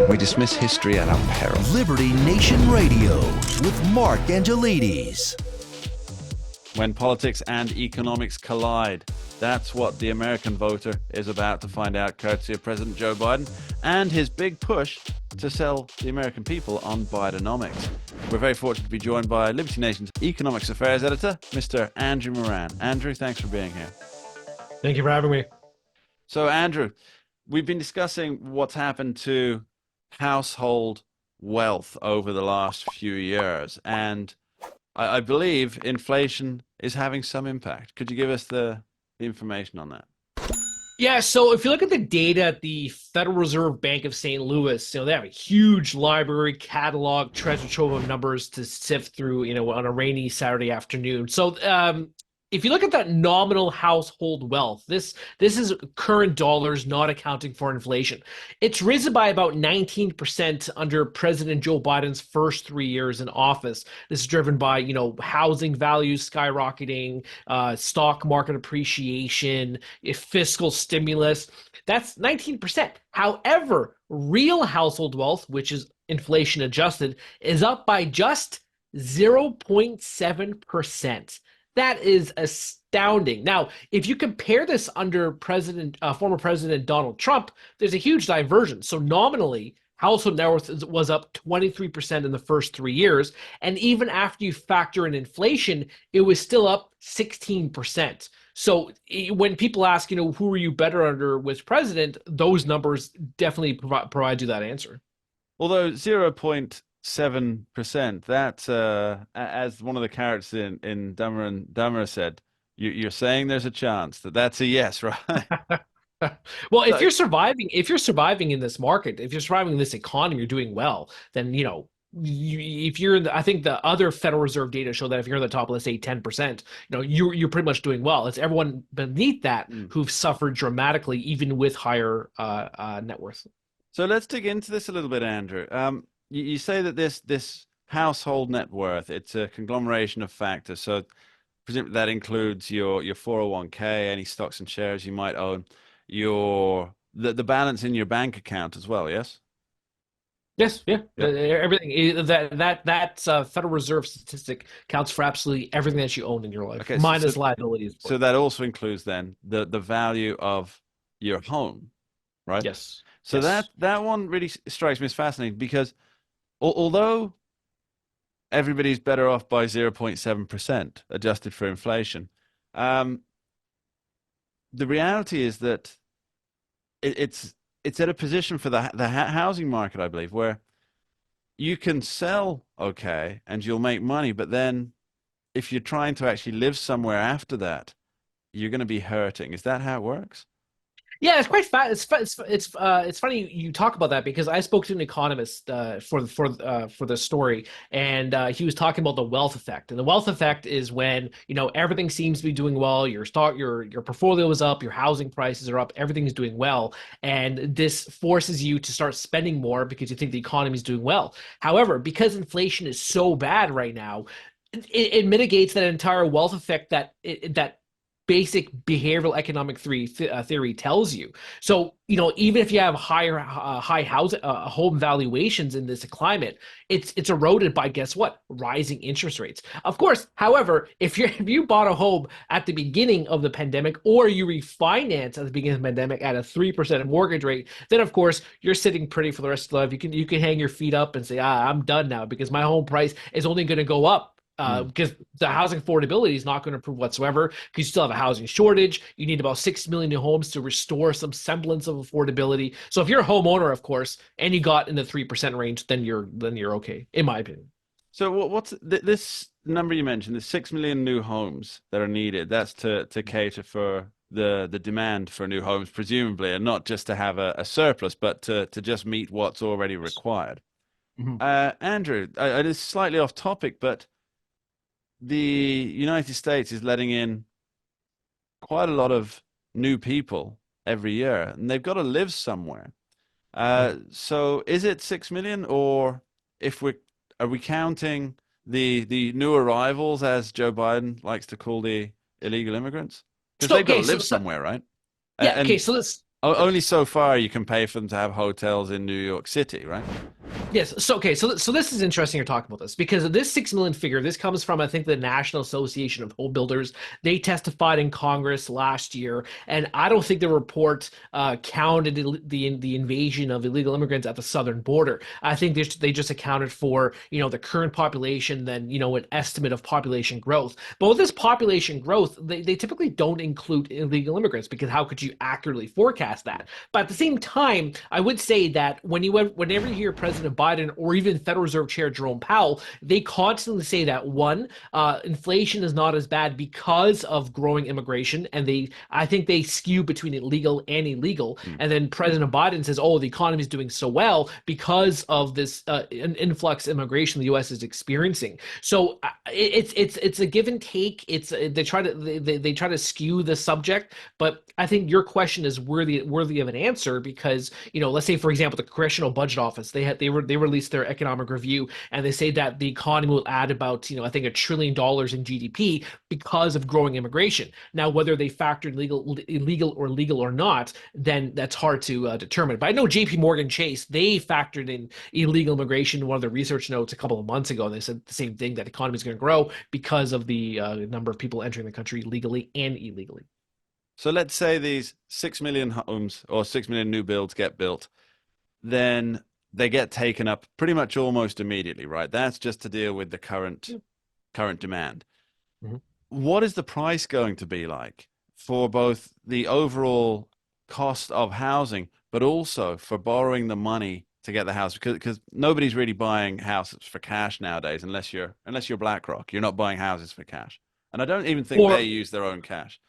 We dismiss history at our peril. Liberty Nation Radio with Mark Angelides. When politics and economics collide, that's what the American voter is about to find out, courtesy of President Joe Biden and his big push to sell the American people on Bidenomics. We're very fortunate to be joined by Liberty Nation's Economics Affairs Editor, Mr. Andrew Moran. Andrew, thanks for being here. Thank you for having me. So, Andrew, we've been discussing what's happened to household wealth over the last few years, and I believe inflation is having some impact. Could you give us the information on that? Yeah, so if you look at the data at the Federal Reserve Bank of St. Louis, they have a huge library catalog, treasure trove of numbers to sift through, on a rainy Saturday afternoon. So if you look at that nominal household wealth, this is current dollars not accounting for inflation. It's risen by about 19% under President Joe Biden's first 3 years in office. This is driven by, housing values skyrocketing, stock market appreciation, fiscal stimulus. That's 19%. However, real household wealth, which is inflation adjusted, is up by just 0.7%. That is astounding. Now, if you compare this under former President Donald Trump, there's a huge divergence. So nominally, household net worth was up 23% in the first 3 years. And even after you factor in inflation, it was still up 16%. So when people ask, who are you better under with president, those numbers definitely provide you that answer. Although 0.7%, that, as one of the characters in Dumber and Dumber said, you're saying there's a chance that's a yes, right? Well, if you're surviving in this market, if you're surviving in this economy, you're doing well, then, if you're in I think the other Federal Reserve data show that if you're in the top, let's say 10%, you're pretty much doing well. It's everyone beneath that who've suffered dramatically, even with higher net worth. So let's dig into this a little bit, Andrew. You say that this household net worth, it's a conglomeration of factors. So presumably that includes your 401k, any stocks and shares you might own, the balance in your bank account as well, yes? Yes, yeah. Everything that Federal Reserve statistic counts for absolutely everything that you own in your life, okay, minus liabilities. So that also includes then the value of your home, right? Yes. So yes. that one really strikes me as fascinating because although everybody's better off by 0.7% adjusted for inflation, the reality is that it's at a position for the housing market, I believe, where you can sell okay and you'll make money, but then if you're trying to actually live somewhere after that, you're going to be hurting. Is that how it works? Yeah, it's quite it's funny you talk about that because I spoke to an economist for the story, and he was talking about the wealth effect. And the wealth effect is when everything seems to be doing well, your portfolio is up, your housing prices are up, everything is doing well, and this forces you to start spending more because you think the economy is doing well. However, because inflation is so bad right now, it mitigates that entire wealth effect that basic behavioral economic theory tells you. So, even if you have high home valuations in this climate, it's eroded by, guess what? Rising interest rates. Of course, however, if you bought a home at the beginning of the pandemic or you refinance at the beginning of the pandemic at a 3% mortgage rate, then of course you're sitting pretty for the rest of your life. You can hang your feet up and say, I'm done now because my home price is only going to go up. Because the housing affordability is not going to improve whatsoever because you still have a housing shortage. You need about 6 million new homes to restore some semblance of affordability. So if you're a homeowner, of course, and you got in the 3% range, then you're okay, in my opinion. So what's this number you mentioned, the 6 million new homes that are needed? That's to cater for the demand for new homes, presumably, and not just to have a surplus, but to just meet what's already required. Mm-hmm. Andrew, it is slightly off topic, but the United States is letting in quite a lot of new people every year, and they've got to live somewhere. So is it 6 million, or are we counting the new arrivals, as Joe Biden likes to call the illegal immigrants? Because they've got to live somewhere, right? Yeah. Okay. So Only so far you can pay for them to have hotels in New York City, right? Yes. So okay. So this is interesting. You're talking about this because this 6 million figure. This comes from I think the National Association of Home Builders. They testified in Congress last year, and I don't think the report counted the invasion of illegal immigrants at the southern border. I think they just accounted for the current population, then an estimate of population growth. But with this population growth, they typically don't include illegal immigrants because how could you accurately forecast that? But at the same time, I would say that whenever you hear President Biden or even Federal Reserve Chair Jerome Powell, they constantly say that one, inflation is not as bad because of growing immigration, and I think they skew between illegal and illegal. And then President Biden says, "Oh, the economy is doing so well because of this influx immigration the U.S. is experiencing." So it's a give and take. They try to skew the subject, but I think your question is worthy of an answer because let's say for example the Congressional Budget Office they released their economic review and they say that the economy will add about I think $1 trillion in GDP because of growing immigration. Now whether they factored illegal or legal or not, then that's hard to determine. But I know J.P. Morgan Chase, they factored in illegal immigration in one of their research notes a couple of months ago. They said the same thing, that the economy is going to grow because of the number of people entering the country legally and illegally. So let's say these 6 million homes or 6 million new builds get built, then they get taken up pretty much almost immediately, right? That's just to deal with the current demand. Mm-hmm. What is the price going to be like for both the overall cost of housing, but also for borrowing the money to get the house? Because nobody's really buying houses for cash nowadays, unless you're BlackRock. You're not buying houses for cash, and I don't even think they use their own cash.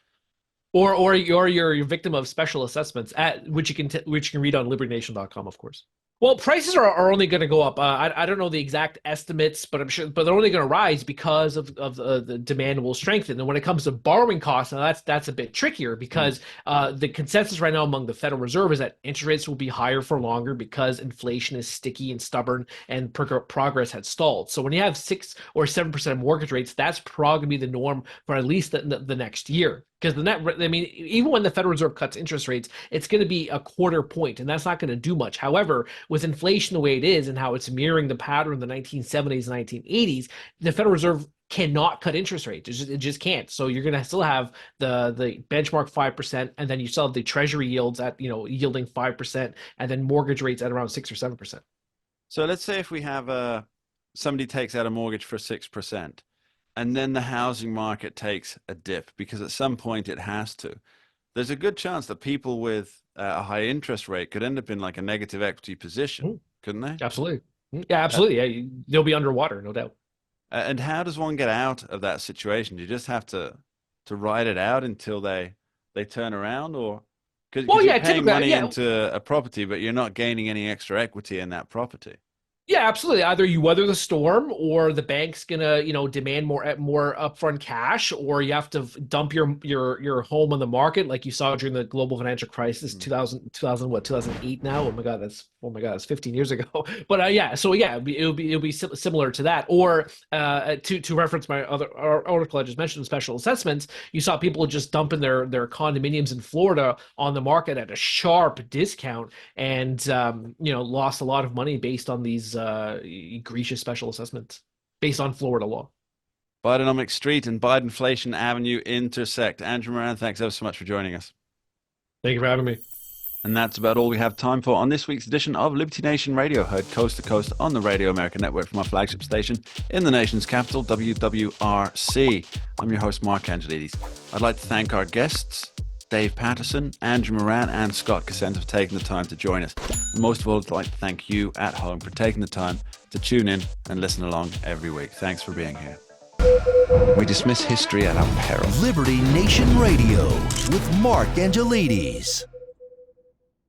Or you're a victim of special assessments which you can read on LibertyNation.com, of course. Well, prices are only going to go up. I don't know the exact estimates, but I'm sure, but they're only going to rise because of the demand will strengthen. And when it comes to borrowing costs, now that's a bit trickier because the consensus right now among the Federal Reserve is that interest rates will be higher for longer because inflation is sticky and stubborn and progress had stalled. So when you have 6 or 7% mortgage rates, that's probably going to be the norm for at least the next year. Because even when the Federal Reserve cuts interest rates, it's going to be a quarter point, and that's not going to do much. However, with inflation the way it is and how it's mirroring the pattern of the 1970s and 1980s, the Federal Reserve cannot cut interest rates. It just can't. So you're going to still have the benchmark 5%, and then you still have the Treasury yields at yielding 5%, and then mortgage rates at around 6 or 7%. So let's say if we have somebody takes out a mortgage for 6%. And then the housing market takes a dip because at some point it has to. There's a good chance that people with a high interest rate could end up in like a negative equity position, couldn't they? Absolutely. Yeah, absolutely. They'll be underwater, no doubt. And how does one get out of that situation? Do you just have to ride it out until they turn around, or because you're paying money into a property, but you're not gaining any extra equity in that property? Yeah, absolutely. Either you weather the storm, or the bank's gonna, demand more upfront cash, or you have to dump your home on the market, like you saw during the global financial crisis, 2008 now. Oh my God, that's 15 years ago. But it'll be similar to that. Or to reference my other article I just mentioned, special assessments, you saw people just dumping their condominiums in Florida on the market at a sharp discount, and lost a lot of money based on these egregious special assessments based on Florida law. Bidenomics Street and Bidenflation Avenue intersect. Andrew Moran, thanks ever so much for joining us. Thank you for having me. And that's about all we have time for on this week's edition of Liberty Nation Radio, heard coast to coast on the Radio America Network from our flagship station in the nation's capital, WWRC. I'm your host, Mark Angelides. I'd like to thank our guests, Dave Patterson, Andrew Moran, and Scott Cosenza for taking the time to join us. And most of all, I'd like to thank you at home for taking the time to tune in and listen along every week. Thanks for being here. We dismiss history at our peril. Liberty Nation Radio with Mark Angelides.